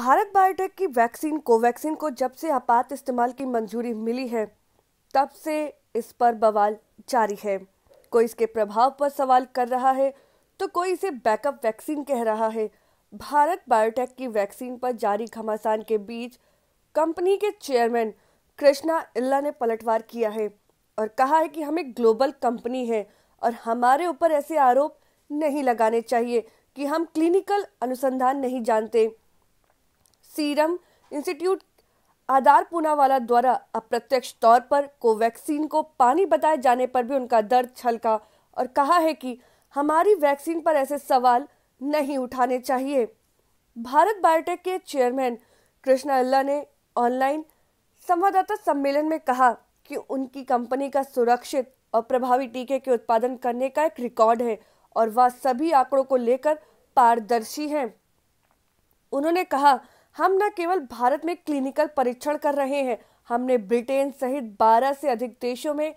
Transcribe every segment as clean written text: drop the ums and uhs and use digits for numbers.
Bharat biotech की vaccine Covaxin को जब से आपात इस्तेमाल की मंजूरी मिली है तब से इस पर बवाल जारी है। कोई इसके प्रभाव पर सवाल कर रहा है तो कोई इसे बैकअप वैक्सीन कह रहा है। भारत बायोटेक की वैक्सीन पर जारी घमासान के बीच कंपनी के चेयरमैन कृष्णा इल्ला ने पलटवार किया है और कहा है कि हम एक ग्लोबल कंपनी है और हमारे ऊपर ऐसे आरोप नहीं लगाने चाहिए कि हम क्लिनिकल अनुसंधान नहीं जानते। सीरम इंस्टीट्यूट आधार पूनावाला द्वारा अप्रत्यक्ष तौर पर कोवैक्सीन को पानी बताए जाने पर भी उनका दर्द छलका और कहा है कि हमारी वैक्सीन पर ऐसे सवाल नहीं उठाने चाहिए। भारत बायोटेक के चेयरमैन कृष्णा इल्ला ने ऑनलाइन संवाददाता सम्मेलन में कहा कि उनकी कंपनी का सुरक्षित और प्रभावी टीके के उत्पादन करने का एक रिकॉर्ड है और वह सभी आंकड़ों को लेकर पारदर्शी हैं। उन्होंने कहा, हम न केवल भारत में क्लिनिकल परीक्षण कर रहे हैं, हमने ब्रिटेन सहित 12 से अधिक देशों में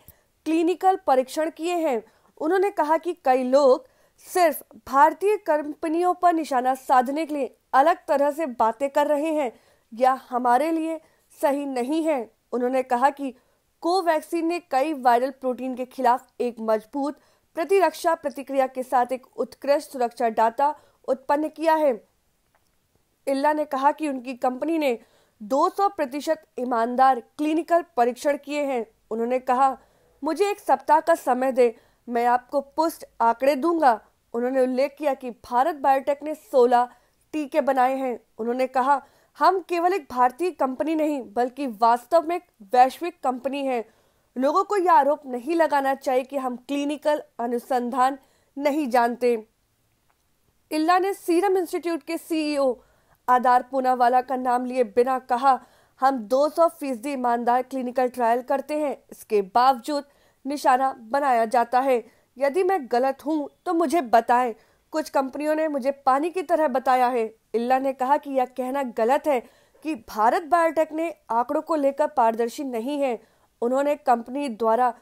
क्लिनिकल परीक्षण किए हैं। उन्होंने कहा कि कई लोग सिर्फ भारतीय कंपनियों पर निशाना साधने के लिए अलग तरह से बातें कर रहे हैं या हमारे लिए सही नहीं है। उन्होंने कहा कि कोवैक्सीन ने कई वायरल प्रोटीन के खिलाफ एक मजबूत प्रतिरक्षा प्रतिक्रिया के साथ एक उत्कृष्ट सुरक्षा डाटा उत्पन्न किया है। इल्ला ने कहा कि उनकी कंपनी ने 200% ईमानदार क्लिनिकल परीक्षण किए हैं। उन्होंने कहा, मुझे एक सप्ताह का समय दे, मैं आपको पुष्ट आंकड़े दूंगा। उन्होंने उल्लेख किया कि भारत बायोटेक ने 16 टीके बनाए हैं। उन्होंने कहा, हम केवल एक भारतीय कंपनी नहीं बल्कि वास्तव में एक वैश्विक कंपनी है। लोगों को यह आरोप नहीं लगाना चाहिए कि हम क्लिनिकल अनुसंधान नहीं जानते। इल्ला ने सीरम इंस्टीट्यूट के सीईओ आधार पूनावाला का नाम लिए बिना कहा, हम 200% ईमानदार क्लिनिकल ट्रायल करते हैं, इसके बावजूद निशाना बनाया जाता है। यदि मैं गलत हूं तो मुझे बताएं। कुछ कंपनियों ने मुझे पानी की तरह बताया है। इल्ला ने कहा कि यह कहना गलत है कि भारत बायोटेक ने आंकड़ों को लेकर पारदर्शी नहीं है। उन्होंने कंपनी द्वारा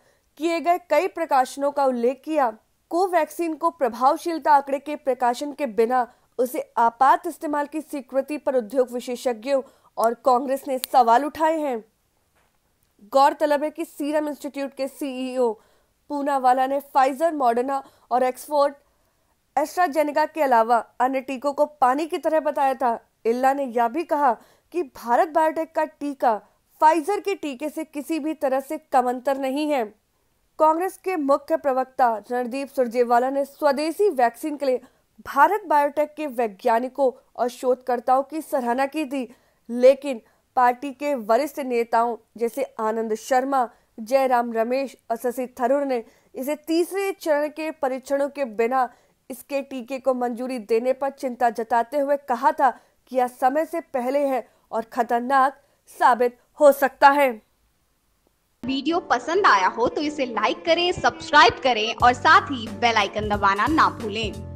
किए गए कई प्रकाशनों का उल्लेख किया। कोवैक्सीन को प्रभावशीलता आंकड़े के प्रकाशन के बिना उसे आपात इस्तेमाल की स्वीकृति पर उद्योग विशेषज्ञों और कांग्रेस ने सवाल उठाए हैं। गौरतलब है कि सीरम इंस्टीट्यूट के सीईओ पूनावाला ने फाइजर, मॉडर्ना और ऑक्सफोर्ड एस्ट्राजेनेका के अलावा अन्य टीकों को पानी की तरह बताया था। इल्ला ने यह भी कहा कि भारत बायोटेक का टीका फाइजर के टीके से किसी भी तरह से कमतर नहीं है। कांग्रेस के मुख्य प्रवक्ता रणदीप सुरजेवाला ने स्वदेशी वैक्सीन के लिए भारत बायोटेक के वैज्ञानिकों और शोधकर्ताओं की सराहना की थी, लेकिन पार्टी के वरिष्ठ नेताओं जैसे आनंद शर्मा, जयराम रमेश और शशि थरूर ने इसे तीसरे चरण के परीक्षणों के बिना इसके टीके को मंजूरी देने पर चिंता जताते हुए कहा था कि यह समय से पहले है और खतरनाक साबित हो सकता है। वीडियो पसंद आया हो तो इसे लाइक करें, सब्सक्राइब करें और साथ ही बेल आइकन दबाना ना भूलें।